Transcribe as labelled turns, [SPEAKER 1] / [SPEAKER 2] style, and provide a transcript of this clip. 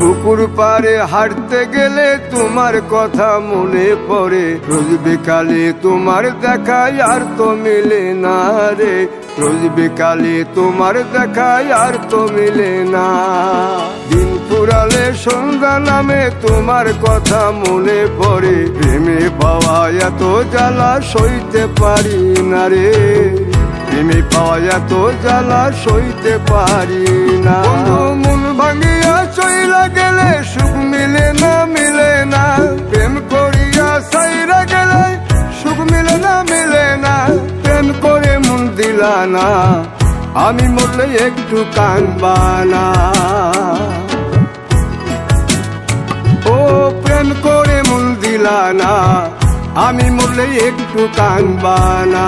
[SPEAKER 1] পুকুর পাড়ে হাঁটতে গেলে তোমার কথা মনে পড়ে, রোজ বিকালে তোমার দেখা আর তো মিলে না রে, রোজ বিকালে তোমার দেখা আর তো মিলে না। দিন ফুরালে সন্ধ্যা নামে তোমার কথা মনে পড়ে, প্রেমে পাওয়া এত জ্বালা সইতে পারি না রে, প্রেমে পাওয়া এত জ্বালা সইতে পারি না। মন ভাঙিয়া চইলা গেলে সুখ মিলে না, মিলে না, প্রেম করিয়া সাইরা গেলে সুখ মিলে না, মিলে না, প্রেম করে মন দিলা না, আমি মরলে একটু কাঁদবা না। ও প্রেম করে মন দিলা না, আমি মরলে একটু কাঁদবা না।